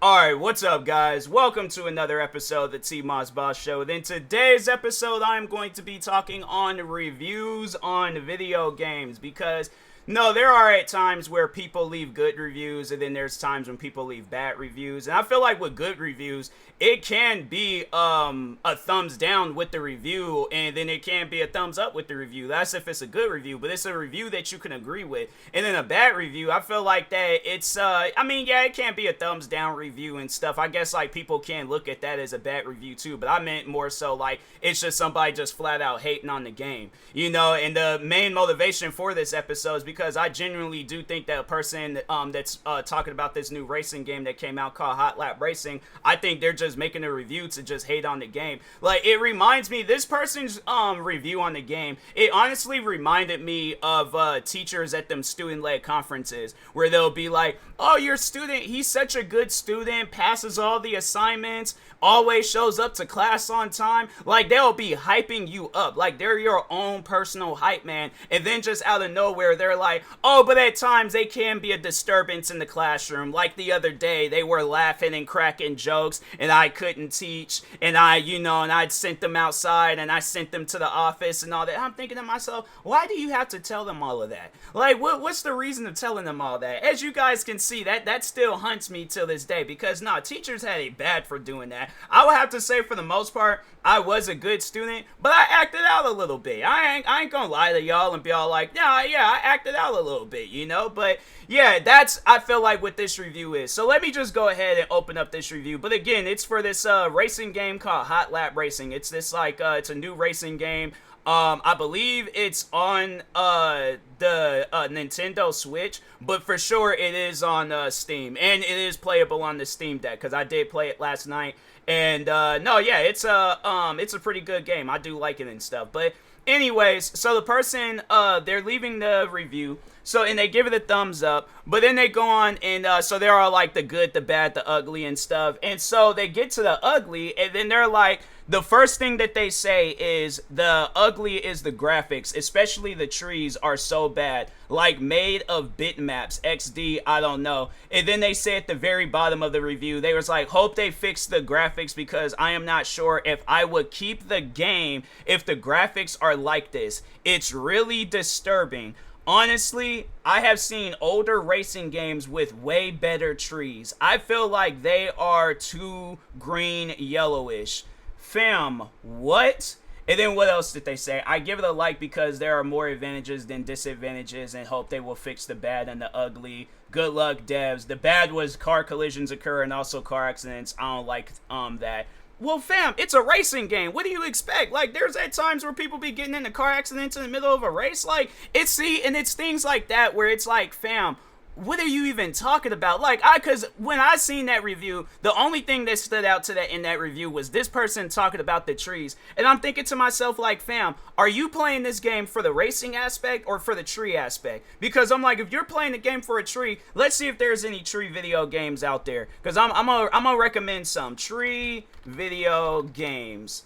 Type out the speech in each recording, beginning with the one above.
Alright, what's up, guys? Welcome to another episode of the TMossBoss Show. In today's episode, I'm going to be talking on reviews on video games because, no, there are at times where people leave good reviews, and then there's times when people leave bad reviews. And I feel like with good reviews, it can be a thumbs down with the review, and then it can be a thumbs up with the review. That's if it's a good review, but it's a review that you can agree with. And then a bad review, I feel like that it's, it can be a thumbs down review and stuff. I guess, like, people can look at that as a bad review, too. But I meant more so, like, it's just somebody just flat out hating on the game. You know, and the main motivation for this episode is because I genuinely do think that a person that's talking about this new racing game that came out called Hot Lap Racing, I think they're just making a review to just hate on the game. Like, it reminds me, this person's review on the game, it honestly reminded me of teachers at them student-led conferences where they'll be like, oh, your student, he's such a good student, passes all the assignments, always shows up to class on time. Like, they'll be hyping you up like they're your own personal hype man, and then just out of nowhere they're like, oh, but at times they can be a disturbance in the classroom. Like the other day, they were laughing and cracking jokes, and I couldn't teach, and I'd sent them outside, and I sent them to the office and all that. I'm thinking to myself, why do you have to tell them all of that? Like, what's the reason of telling them all that? As you guys can see, that still haunts me till this day, because, teachers had it bad for doing that. I would have to say, for the most part, I was a good student, but I acted out a little bit. I ain't gonna lie to y'all and be all like, yeah, I acted out a little bit, but yeah, that's, I feel like, what this review is. So let me just go ahead and open up this review. But again, it's for this racing game called Hot Lap Racing. It's this, like, it's a new racing game. I believe it's on the Nintendo Switch, but for sure it is on Steam, and it is playable on the Steam Deck, because I did play it last night. And it's a pretty good game. I do like it and stuff. But anyways, so the person, they're leaving the review, and they give it a thumbs up, but then they go on, and so there are, like, the good, the bad, the ugly and stuff. And so they get to the ugly, and then they're like, the first thing that they say is the ugly is the graphics, especially the trees are so bad, like made of bitmaps, XD, I don't know. And then they say at the very bottom of the review, they was like, hope they fix the graphics because I am not sure if I would keep the game if the graphics are like this. It's really disturbing. Honestly, I have seen older racing games with way better trees. I feel like they are too green yellowish. Fam, what? And then what else did they say? I give it a like because there are more advantages than disadvantages and hope they will fix the bad and the ugly. Good luck, devs. The bad was car collisions occur and also car accidents. I don't like that. Well, fam, it's a racing game. What do you expect? Like, there's at times where people be getting into car accidents in the middle of a race. Like, it's things like that where it's like, fam, what are you even talking about? Like, cause when I seen that review, the only thing that stood out to that in that review was this person talking about the trees. And I'm thinking to myself, like, fam, are you playing this game for the racing aspect or for the tree aspect? Because I'm like, if you're playing the game for a tree, let's see if there's any tree video games out there. Cause I'm gonna recommend some tree video games.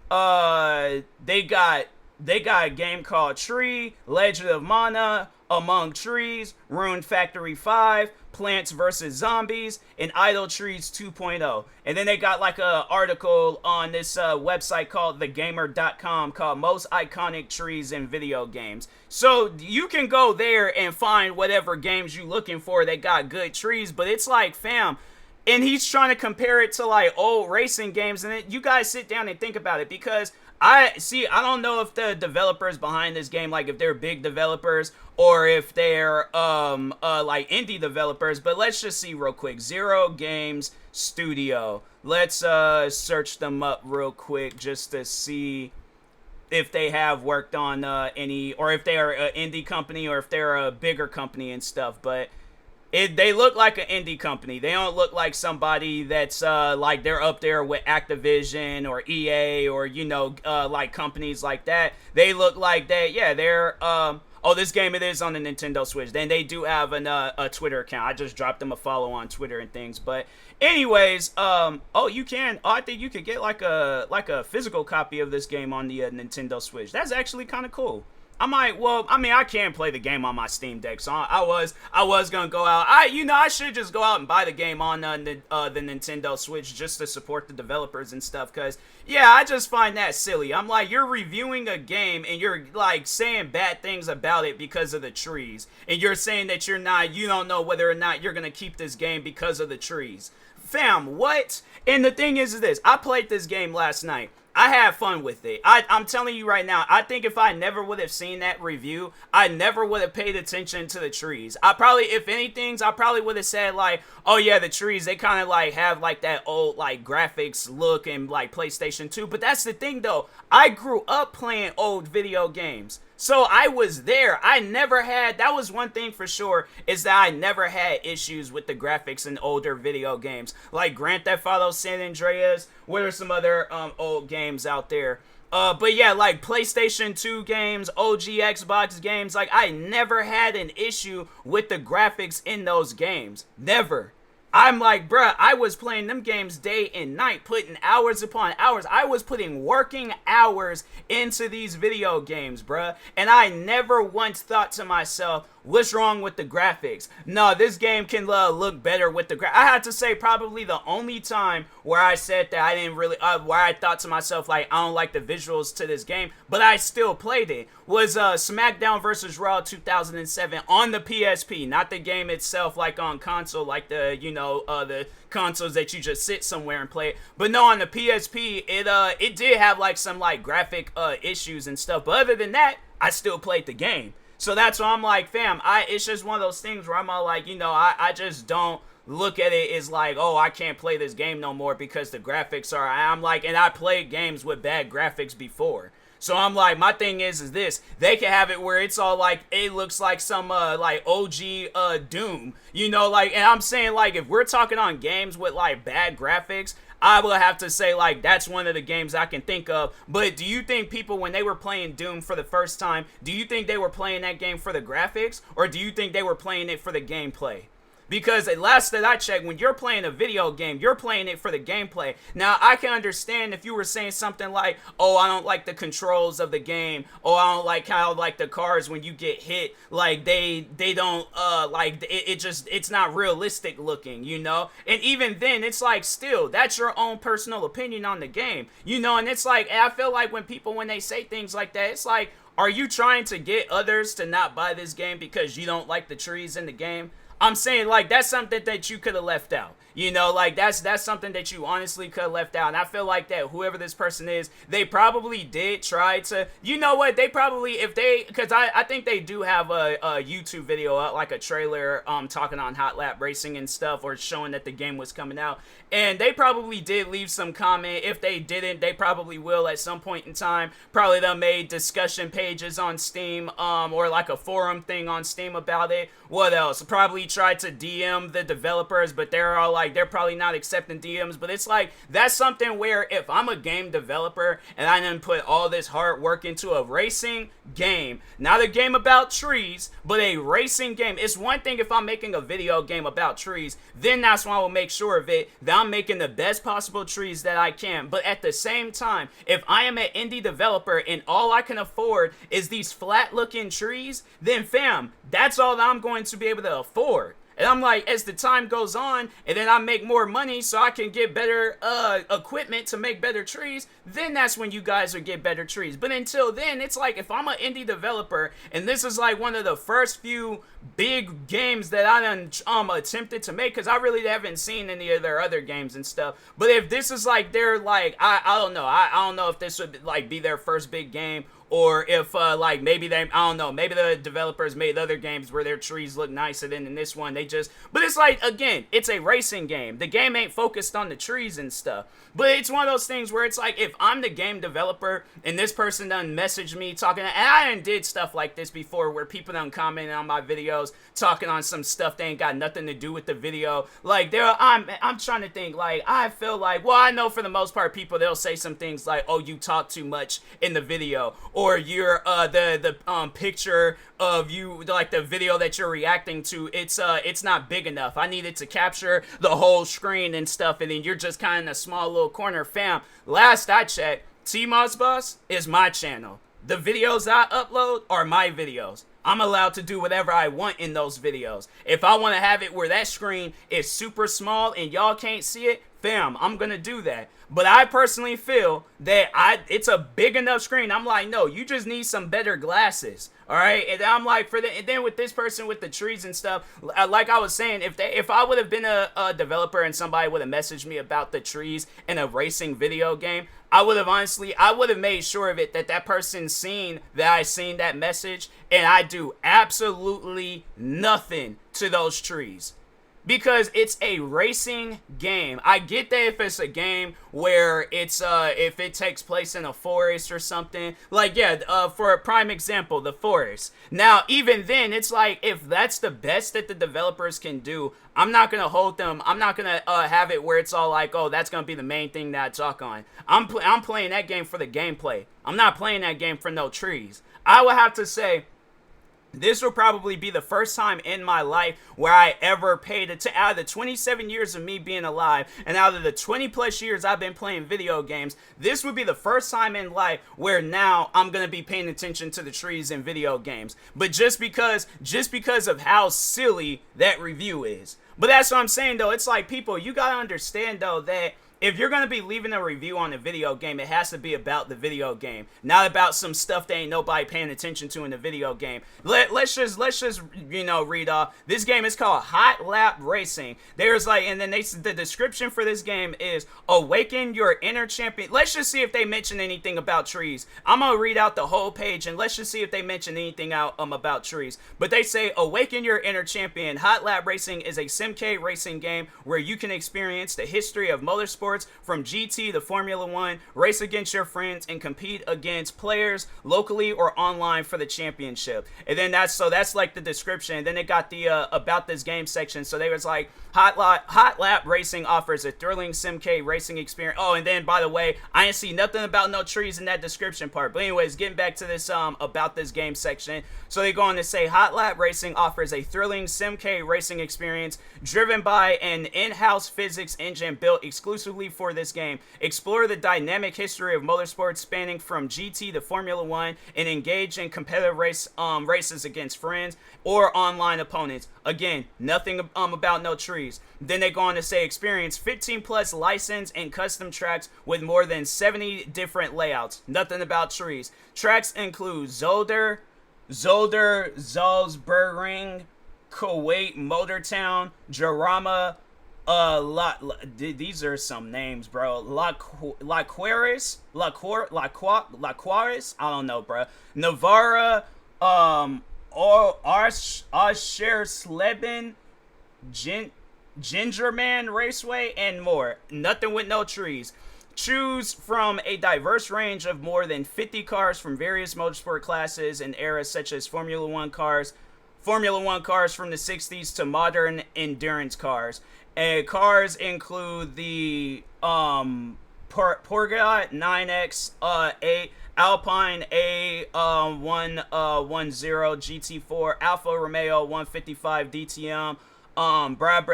They got a game called Tree, Legend of Mana, Among Trees, Ruined Factory 5, Plants vs. Zombies, and Idle Trees 2.0. And then they got like a article on this website called thegamer.com called Most Iconic Trees in Video Games. So you can go there and find whatever games you're looking for that got good trees, but it's like, fam, and he's trying to compare it to like old racing games, and you guys sit down and think about it, because I don't know if the developers behind this game, like if they're big developers or if they're like indie developers, but let's just see real quick. Zero Games Studio. Let's search them up real quick just to see if they have worked on any, or if they are an indie company or if they're a bigger company and stuff. But they look like an indie company. They don't look like somebody that's like they're up there with Activision or EA or like companies like that. They look like they're this game, it is on the Nintendo Switch. Then they do have a Twitter account. I just dropped them a follow on Twitter and things. But anyways, I think you could get like a physical copy of this game on the Nintendo Switch. That's actually kind of cool. I might. Well, I mean, I can play the game on my Steam Deck, so I was gonna go out. I should just go out and buy the game on the Nintendo Switch just to support the developers and stuff. Cause yeah, I just find that silly. I'm like, you're reviewing a game and you're like saying bad things about it because of the trees, and you're saying that you don't know whether or not you're gonna keep this game because of the trees. Fam, what? And the thing is this: I played this game last night. I had fun with it. I'm telling you right now, I think if I never would have seen that review, I never would have paid attention to the trees. I probably, if anything, I probably would have said like, oh yeah, the trees, they kind of like have like that old like graphics look in like PlayStation 2. But that's the thing though, I grew up playing old video games. So I was there. That was one thing for sure, is that I never had issues with the graphics in older video games. Like Grand Theft Auto San Andreas, what are some other old games out there? But yeah, like PlayStation 2 games, OG Xbox games, like I never had an issue with the graphics in those games. Never. I'm like, bruh, I was playing them games day and night, putting hours upon hours. I was putting working hours into these video games, bruh. And I never once thought to myself, what's wrong with the graphics? No, this game can look better with the graphics. I had to say probably the only time where I said that I didn't really, where I thought to myself, like, I don't like the visuals to this game, but I still played it, was SmackDown vs. Raw 2007 on the PSP, not the game itself, like on console, like the, the consoles that you just sit somewhere and play it. But no, on the PSP, it did have like some like graphic issues and stuff, but other than that, I still played the game. So that's why I'm like, fam, it's just one of those things where I'm all like, I just don't look at it as like, oh, I can't play this game no more because the graphics are, I'm like, and I played games with bad graphics before. So I'm like, my thing is this, they can have it where it's all like, it looks like some like OG Doom, like, and I'm saying like, if we're talking on games with like bad graphics, I will have to say, like, that's one of the games I can think of. But do you think people, when they were playing Doom for the first time, do you think they were playing that game for the graphics? Or do you think they were playing it for the gameplay? Because at last that I checked, when you're playing a video game, you're playing it for the gameplay. Now, I can understand if you were saying something like, oh, I don't like the controls of the game. Oh, I don't like how, like, the cars, when you get hit, like, they don't, like, it's not realistic looking, And even then, it's like, still, that's your own personal opinion on the game, And it's like, and I feel like when they say things like that, it's like, are you trying to get others to not buy this game because you don't like the trees in the game? I'm saying, like, that's something that you could have left out. Like, that's something that you honestly could have left out. And I feel like that whoever this person is, they probably did try to, what, they probably, because I think they do have a YouTube video, like a trailer, talking on Hot Lap Racing and stuff, or showing that the game was coming out. And they probably did leave some comment. If they didn't, they probably will at some point in time. Probably they made discussion pages on Steam, or like a forum thing on Steam about it. What else? Probably tried to DM the developers, but they're all like, they're probably not accepting DMs. But it's like, that's something where if I'm a game developer and I didn't put all this hard work into a racing game, not a game about trees, but a racing game. It's one thing if I'm making a video game about trees, then that's when I will make sure of it, that I'm making the best possible trees that I can. But at the same time, if I am an indie developer and all I can afford is these flat looking trees, then fam, that's all that I'm going to be able to afford. And I'm like, as the time goes on, and then I make more money so I can get better equipment to make better trees, then that's when you guys will get better trees. But until then, it's like, if I'm an indie developer, and this is like one of the first few big games that I done attempted to make, because I really haven't seen any of their other games and stuff. But if this is like their, like, I don't know. I don't know if this would like be their first big game, or if, like, maybe I don't know, maybe the developers made other games where their trees look nicer than in this one. But it's like, again, it's a racing game. The game ain't focused on the trees and stuff. But it's one of those things where it's like, if I'm the game developer and this person done messaged me talking, and I done did stuff like this before where people done commented on my videos talking on some stuff they ain't got nothing to do with the video. Like, I'm trying to think, like, I feel like, well, I know for the most part people, they'll say some things like, oh, you talk too much in the video, or you're the picture of you, like the video that you're reacting to, it's not big enough. I needed to capture the whole screen and stuff, and then you're just kind of in a small little corner. Fam, last I checked, TMossBoss is my channel. The videos I upload are my videos. I'm allowed to do whatever I want in those videos. If I want to have it where that screen is super small and y'all can't see it, fam, I'm gonna do that. But I personally feel that it's a big enough screen. I'm like, no, you just need some better glasses. All right, and I'm like, and then with this person with the trees and stuff, like I was saying, if I would have been a developer and somebody would have messaged me about the trees in a racing video game, I would have made sure of it that person seen that I seen that message, and I do absolutely nothing to those trees. Because it's a racing game. I get that if it's a game where it's if it takes place in a forest or something. Like, yeah, for a prime example, the forest. Now, even then, it's like, if that's the best that the developers can do, I'm not gonna hold them. I'm not gonna have it where it's all like, oh, that's gonna be the main thing that I talk on. I'm playing that game for the gameplay. I'm not playing that game for no trees. I would have to say, this will probably be the first time in my life where I ever paid attention. Out of the 27 years of me being alive, and out of the 20 plus years I've been playing video games, this would be the first time in life where now I'm going to be paying attention to the trees in video games. But just because of how silly that review is. But that's what I'm saying, though. It's like, people, you got to understand, though, that if you're going to be leaving a review on a video game, it has to be about the video game, not about some stuff that ain't nobody paying attention to in the video game. Let's just read off. This game is called Hot Lap Racing. There's like, and then the description for this game is awaken your inner champion. Let's just see if they mention anything about trees. I'm going to read out the whole page, and let's just see if they mention anything about trees. But they say, awaken your inner champion. Hot Lap Racing is a SimK racing game where you can experience the history of motorsports from GT to Formula 1, race against your friends, and compete against players locally or online for the championship. And then that's like the description. And then they got the about this game section. So they was like, Hot Lap Racing offers a thrilling SimK racing experience. Oh, and then, by the way, I didn't see nothing about no trees in that description part. But anyways, getting back to this about this game section. So they go on to say, Hot Lap Racing offers a thrilling SimK racing experience driven by an in-house physics engine built exclusively for this game. Explore the dynamic history of motorsports spanning from GT to Formula 1 and engage in competitive races against friends or online opponents. Again, nothing about no trees. Then they go on to say, experience 15 plus licensed and custom tracks with more than 70 different layouts. Nothing about trees. Tracks include Zolder, Salzburgring, Kuwait, Motortown, Jarama, these are some names, bro. Laquaris, I don't know, bro. Navarra, Aschersleben, Gingerman Raceway, and more. Nothing with no trees. Choose from a diverse range of more than 50 cars from various motorsport classes and eras, such as Formula 1 cars from the 60s to modern endurance cars. And cars include the Porsche 9X 8, Alpine A110 GT4, Alfa Romeo 155 DTM, Brabham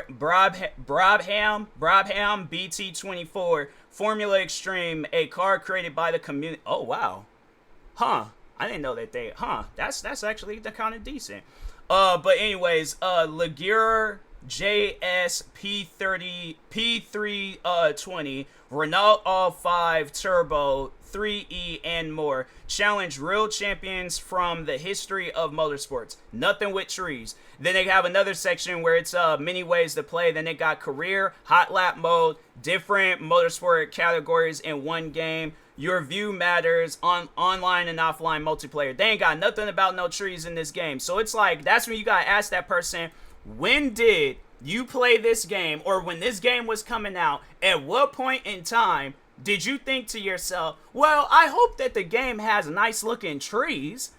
BT24, Formula Extreme, a car created by the community. Oh wow, I didn't know that that's actually kind of decent. But anyways, Ligure JS P320, Renault All 5 Turbo 3E, and more. Challenge real champions from the history of motorsports. Nothing with trees. Then they have another section where it's many ways to play. Then they got career, hot lap mode, different motorsport categories in one game. Your view matters, on online and offline multiplayer. They ain't got nothing about no trees in this game. So it's like, that's when you gotta ask that person, when did you play this game, or when this game was coming out, at what point in time did you think to yourself, well, I hope that the game has nice looking trees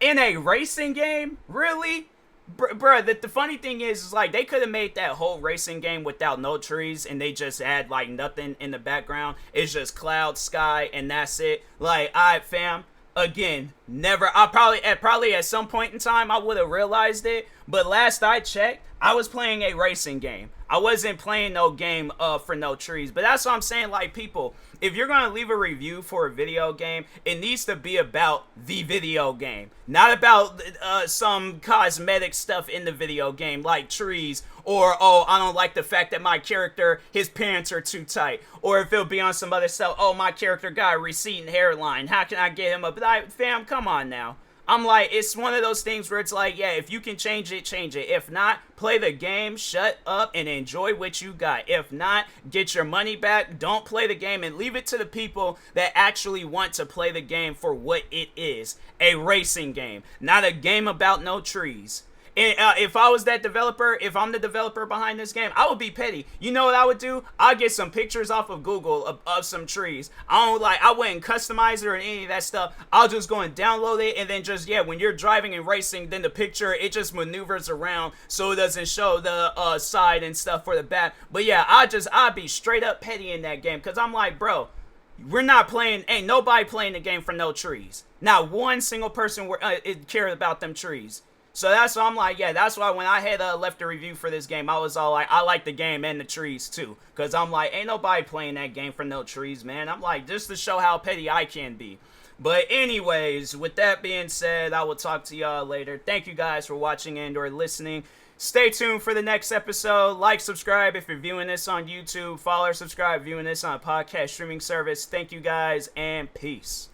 in a racing game? Really? Bruh, the funny thing is like, they could have made that whole racing game without no trees, and they just had like nothing in the background. It's just cloud, sky, and that's it. Like, alright, fam. Again, never. I probably at some point in time I would have realized it, but last I checked, I was playing a racing game. I wasn't playing no game for no trees. But that's what I'm saying. Like, people, if you're gonna leave a review for a video game, it needs to be about the video game, not about some cosmetic stuff in the video game like trees, or oh, I don't like the fact that my character, his pants are too tight, or if it'll be on some other stuff, oh, my character got a receding hairline, how can I get him up? Like, fam, come on now. I'm like, it's one of those things where it's like, yeah, if you can change it, change it. If not, play the game, shut up, and enjoy what you got. If not, get your money back, don't play the game, and leave it to the people that actually want to play the game for what it is. A racing game, not a game about no trees. And if I was that developer, if I'm the developer behind this game, I would be petty. You know what I would do? I'd get some pictures off of Google of some trees. I wouldn't customize it or any of that stuff. I'll just go and download it, and then just, yeah, when you're driving and racing, then the picture, it just maneuvers around so it doesn't show the side and stuff for the back. But yeah, I'd be straight up petty in that game, because I'm like, bro, we're not playing, ain't nobody playing the game for no trees. Not one single person cared about them trees. So that's why I'm like, yeah, that's why when I had left a review for this game, I was all like, I like the game and the trees too. Because I'm like, ain't nobody playing that game for no trees, man. I'm like, just to show how petty I can be. But anyways, with that being said, I will talk to y'all later. Thank you guys for watching and or listening. Stay tuned for the next episode. Like, subscribe if you're viewing this on YouTube. Follow or subscribe viewing this on a podcast streaming service. Thank you guys, and peace.